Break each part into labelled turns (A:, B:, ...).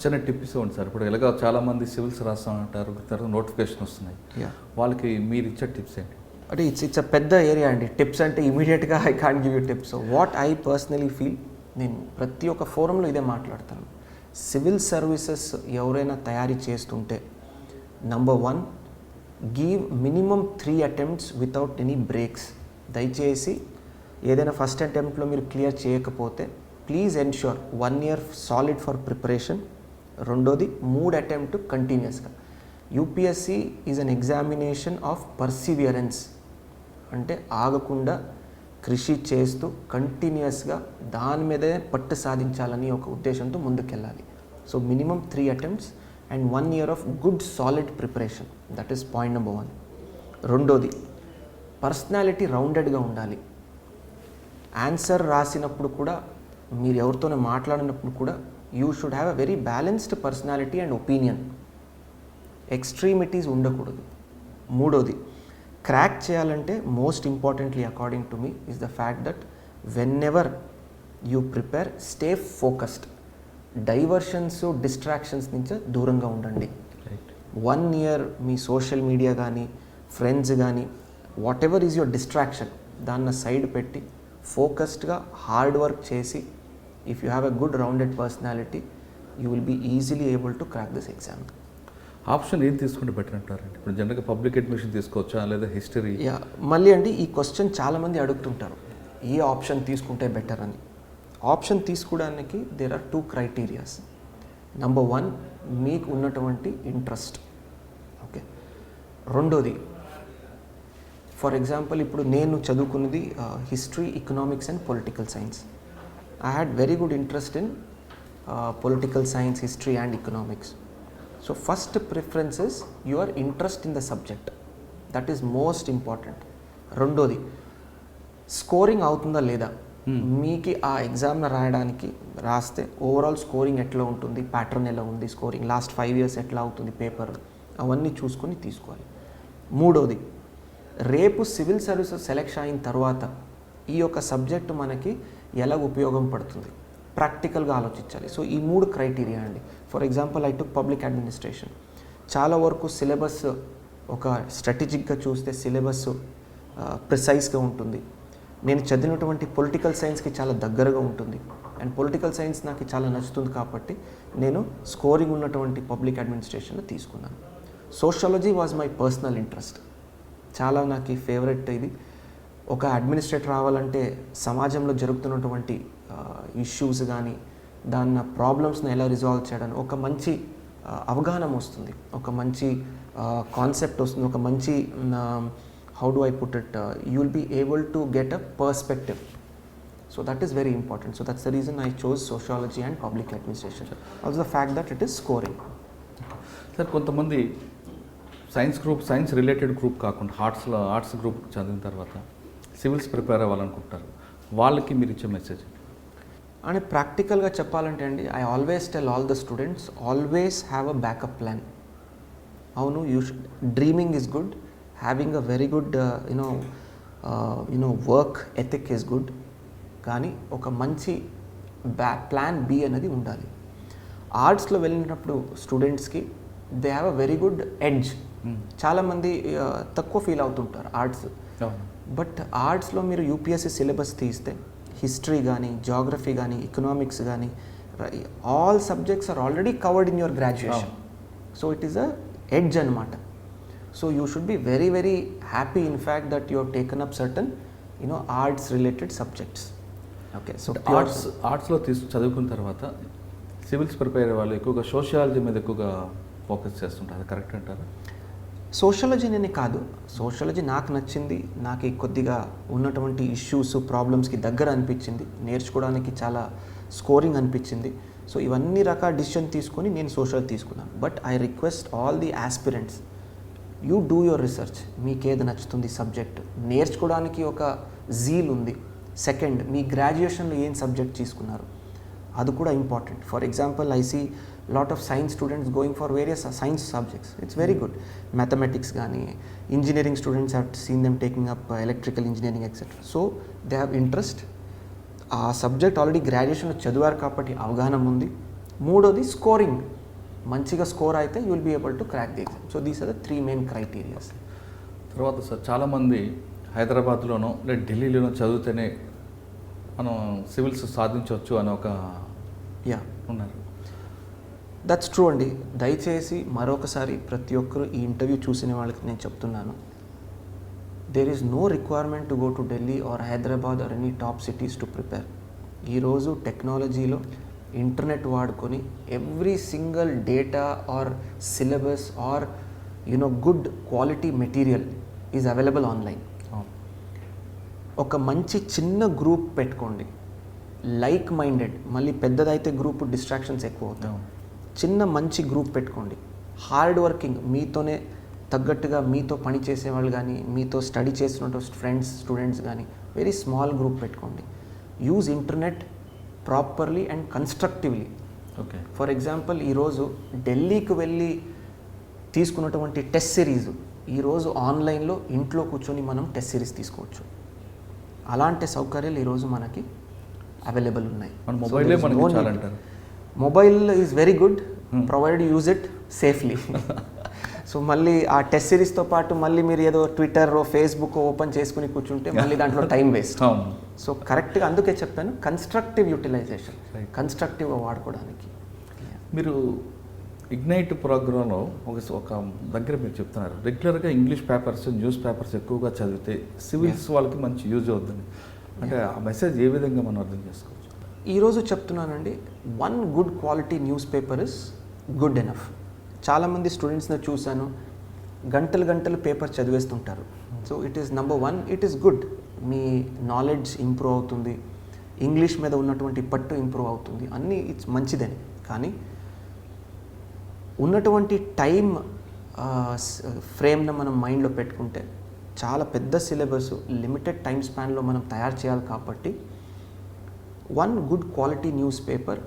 A: చిన్న టిప్స్ ఇవ్వండి సార్. ఇప్పుడు ఎలాగ చాలామంది సివిల్స్ రాస్తా ఉంటారు, తర్వాత నోటిఫికేషన్ వస్తున్నాయి, వాళ్ళకి మీరు ఇచ్చే టిప్స్ ఏంటి?
B: అంటే ఇట్స్ అ పెద్ద ఏరియా అండి. టిప్స్ అంటే ఇమీడియట్గా I can't give you tips. What I personally feel, నేను ప్రతి ఒక్క ఫోరంలో ఇదే మాట్లాడతాను. సివిల్ సర్వీసెస్ ఎవరైనా తయారీ చేస్తుంటే number 1, give minimum 3 attempts without any breaks. దయచేసి ఏదైనా ఫస్ట్ అటెంప్ట్లో మీరు క్లియర్ చేయకపోతే please ensure 1 year solid for preparation. రెండోది 3 అటెంప్ట్ కంటిన్యూస్గా. UPSC is an examination of perseverance, అంటే ఆగకుండా కృషి చేస్తూ కంటిన్యూస్గా దాని మీదే పట్టు సాధించాలని ఒక ఉద్దేశంతో ముందుకెళ్ళాలి. So minimum 3 attempts and 1 year of good solid preparation. That is point number 1. రెండోది, పర్సనాలిటీ రౌండెడ్గా ఉండాలి. ఆన్సర్ రాసినప్పుడు కూడా, మీరు ఎవరితోనే మాట్లాడినప్పుడు కూడా, you should have a very balanced personality and opinion. Extremities ఉండకూడదు. మూడోది, క్రాక్ చేయాలంటే most importantly according to me is the fact that whenever you prepare, stay focused. Diversions, distractions నుంచి దూరంగా ఉండండి. 1 year మీ సోషల్ మీడియా కానీ, friends కానీ, whatever is your distraction, దాన్ని సైడ్ పెట్టి ఫోకస్డ్గా హార్డ్ వర్క్ చేసి, if you have a good rounded personality, you will be easily able to crack this exam.
A: Option ఏం తీసుకుంటే బెటర్ అంటారండి? ఇప్పుడు జనరల్గా పబ్లిక్ అడ్మిషన్ తీసుకోవచ్చా, లేదా హిస్టరీ?
B: మళ్ళీ అండి, ఈ క్వశ్చన్ చాలామంది అడుగుతుంటారు, ఏ ఆప్షన్ తీసుకుంటే బెటర్ అని. ఆప్షన్ తీసుకోవడానికి దేర్ ఆర్ 2 criteria. నంబర్ 1, మీకు ఉన్నటువంటి ఇంట్రెస్ట్. ఓకే. రెండోది, ఫర్ ఎగ్జాంపుల్ ఇప్పుడు నేను చదువుకున్నది history, economics and political science. I had very good interest in political science, history and economics. So first preference is your interest in the subject. That is most important. రెండోది, scoring అవుతుందా లేదా. మీకు ఆ ఎగ్జామ్ను రాస్తే overall scoring ఎట్లా ఉంటుంది, pattern ఎలా ఉంది, స్కోరింగ్ లాస్ట్ 5 years ఎట్లా అవుతుంది పేపర్, అవన్నీ చూసుకొని తీసుకోవాలి. మూడోది, రేపు సివిల్ సర్వీసెస్ సెలెక్షన్ అయిన తర్వాత ఈ యొక్క సబ్జెక్ట్ మనకి ఎలా ఉపయోగం పడుతుంది, ప్రాక్టికల్గా ఆలోచించాలి. సో ఈ 3 criteria అండి. For example I took public administration. చాలా వరకు సిలబస్ ఒక స్ట్రాటజిక్గా చూస్తే సిలబస్ ప్రిసైజ్గా ఉంటుంది. నేను చదివినటువంటి పొలిటికల్ సైన్స్కి చాలా దగ్గరగా ఉంటుంది, అండ్ పొలిటికల్ సైన్స్ నాకు చాలా నచ్చుతుంది కాబట్టి నేను స్కోరింగ్ ఉన్నటువంటి పబ్లిక్ అడ్మినిస్ట్రేషన్ తీసుకున్నాను. Sociology was my personal interest. చాలా నాకు ఫేవరెట్ ఇది. ఒక అడ్మినిస్ట్రేటర్ రావాలంటే సమాజంలో జరుగుతున్నటువంటి ఇష్యూస్ కానీ, దాని ప్రాబ్లమ్స్ని ఎలా రిజాల్వ్ చేయడానికి ఒక మంచి అవగాహన వస్తుంది, ఒక మంచి కాన్సెప్ట్ వస్తుంది, ఒక మంచి how do I put it, you will be able to get a perspective. So that is very important. So that's the reason I chose sociology and public administration. Also the fact that it is scoring.
A: Sir, కొంతమంది science related group కాకుండా arts group చదివిన తర్వాత civils prepare అవ్వాలనుకుంటారు, వాళ్ళకి మీరు ఇచ్చే message?
B: అని ప్రాక్టికల్గా చెప్పాలంటే అండి, I always tell all the students, always have a backup plan. అవును, dreaming is good, having a very good work ethic is good, కానీ ఒక మంచి ప్లాన్ బి అనేది ఉండాలి. ఆర్ట్స్లో వెళ్ళినప్పుడు స్టూడెంట్స్కి they have a very good edge. చాలామంది తక్కువ ఫీల్ అవుతుంటారు ఆర్ట్స్, బట్ ఆర్ట్స్లో మీరు యూపీఎస్సీ సిలబస్ తీస్తే హిస్టరీ కానీ, జాగ్రఫీ కానీ, ఎకనామిక్స్ కానీ, all subjects are already covered in your graduation. So it is a edge అనమాట. So you should be very, very happy in fact that you have taken up certain, arts related subjects. Okay, so
A: ఆర్ట్స్లో చదువుకున్న తర్వాత civils prepare వాళ్ళు ఎక్కువగా sociology మీద ఎక్కువగా focus చేస్తుంటారు, correct అంటారా?
B: Sociology నేను కాదు, సోషాలజీ నాకు నచ్చింది, నాకు కొద్దిగా ఉన్నటువంటి ఇష్యూస్, ప్రాబ్లమ్స్కి దగ్గర అనిపించింది, నేర్చుకోవడానికి చాలా స్కోరింగ్ అనిపించింది. సో ఇవన్నీ రకాల డిసిషన్ తీసుకొని నేను సోషల్ తీసుకున్నాను. But I request all the aspirants, you do your research. మీకు ఏది నచ్చుతుంది సబ్జెక్ట్, నేర్చుకోవడానికి ఒక జీల్ ఉంది. సెకండ్, మీ గ్రాడ్యుయేషన్లో ఏం సబ్జెక్ట్ తీసుకున్నారు అది కూడా important. For example I see lot of science students going for various science subjects. It's very good. Mathematics కానీ, engineering students have seen them taking up electrical engineering etcetera. So they have interest. ఆ subject already గ్రాడ్యుయేషన్లో చదివారు కాబట్టి అవగాహన ఉంది. మూడోది scoring. మంచిగా score అయితే you will be able to crack the exam. So these are the 3 main criterias.
A: తర్వాత సార్ చాలామంది హైదరాబాద్లోనో లేదా ఢిల్లీలోనో చదివితేనే మనం సివిల్స్ సాధించవచ్చు అని ఒక
B: యా,
A: ఉన్నారు.
B: దట్స్ ట్రూ అండి. దయచేసి మరొకసారి ప్రతి ఒక్కరు ఈ ఇంటర్వ్యూ చూసిన వాళ్ళకి నేను చెప్తున్నాను, there is no requirement to go to Delhi or Hyderabad or any top cities to prepare. ఈరోజు టెక్నాలజీలో ఇంటర్నెట్ వాడుకొని every single data or syllabus or good quality material is available online. ఒక మంచి చిన్న గ్రూప్ పెట్టుకోండి, లైక్ మైండెడ్. మళ్ళీ పెద్దదైతే గ్రూప్ డిస్ట్రాక్షన్స్ ఎక్కువ అవుతాయి. చిన్న మంచి గ్రూప్ పెట్టుకోండి, హార్డ్ వర్కింగ్, మీతోనే తగ్గట్టుగా మీతో పని చేసేవాళ్ళు కానీ మీతో స్టడీ చేసినట్టు ఫ్రెండ్స్ స్టూడెంట్స్ కానీ వెరీ స్మాల్ గ్రూప్ పెట్టుకోండి. Use internet properly and constructively.
A: Okay,
B: for example ఈరోజు ఢిల్లీకి వెళ్ళి తీసుకున్నటువంటి టెస్ట్ సిరీస్ ఈరోజు ఆన్లైన్లో ఇంట్లో కూర్చొని మనం టెస్ట్ సిరీస్ తీసుకోవచ్చు. అలాంటి సౌకర్యాలు ఈరోజు మనకి అవైలబుల్ ఉన్నాయి.
A: మన మొబైలే మనకి చాలంటారు.
B: Mobile is very good provide use it safely. So మళ్ళీ ఆ టెస్ట్ సిరీస్తో పాటు మళ్ళీ మీరు ఏదో ట్విట్టర్ ఫేస్బుక్ ఓపెన్ చేసుకుని కూర్చుంటే మళ్ళీ దాంట్లో టైం వేస్ట్. సో కరెక్ట్గా అందుకే చెప్పాను, కన్స్ట్రక్టివ్ యూటిలైజేషన్, కన్స్ట్రక్టివ్గా వాడుకోవడానికి.
A: మీరు ఇగ్నైట్ ప్రోగ్రాంలో ఒక దగ్గర మీరు చెప్తున్నారు రెగ్యులర్గా ఇంగ్లీష్ పేపర్స్ న్యూస్ పేపర్స్ ఎక్కువగా చదివితే సివిల్స్ వాళ్ళకి మంచి యూజ్ అవుతుంది అంటే ఆ మెసేజ్ ఏ విధంగా మనం అర్థం చేసుకోవచ్చు?
B: ఈరోజు చెప్తున్నానండి, one good quality newspaper is good enough. చాలామంది స్టూడెంట్స్ని చూశాను, గంటలు గంటలు పేపర్ చదివేస్తుంటారు. So it is number 1, it is good. మీ నాలెడ్జ్ ఇంప్రూవ్ అవుతుంది, ఇంగ్లీష్ మీద ఉన్నటువంటి పట్టు ఇంప్రూవ్ అవుతుంది, అన్నీ ఇట్స్ మంచిదని. కానీ ఉన్నటువంటి టైం ఫ్రేమ్ను మనం మైండ్లో పెట్టుకుంటే చాలా పెద్ద సిలబస్ లిమిటెడ్ టైం స్పాన్లో మనం తయారు చేయాలి. కాబట్టి one good quality news paper,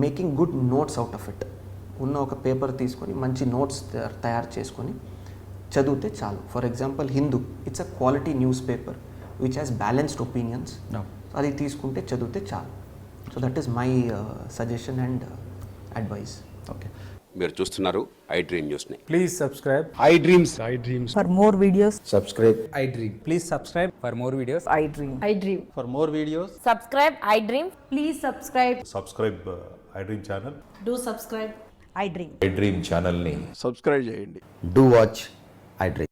B: making good notes out of it. ఉన్న ఒక పేపర్ తీసుకొని మంచి నోట్స్ తయారు చేసుకొని చదివితే చాలు. For example Hindu, it's a quality news paper which has balanced opinions. అది తీసుకుంటే చదివితే చాలు. So that is my suggestion and advice.
A: Okay,
C: మీరు చూస్తున్నారు ఐ డ్రీమ్ న్యూస్ని.
D: Please subscribe.
C: I dreams
E: For more videos,
C: subscribe.
D: I dream. Please subscribe for more videos.
E: I dream.
F: I dream.
D: For more videos,
F: Subscribe, I dream. Please subscribe.
G: Subscribe I dream channel.
F: Do subscribe.
E: I dream.
H: I dream ఛానల్ని
G: subscribe చేయండి.
C: Do watch I dream.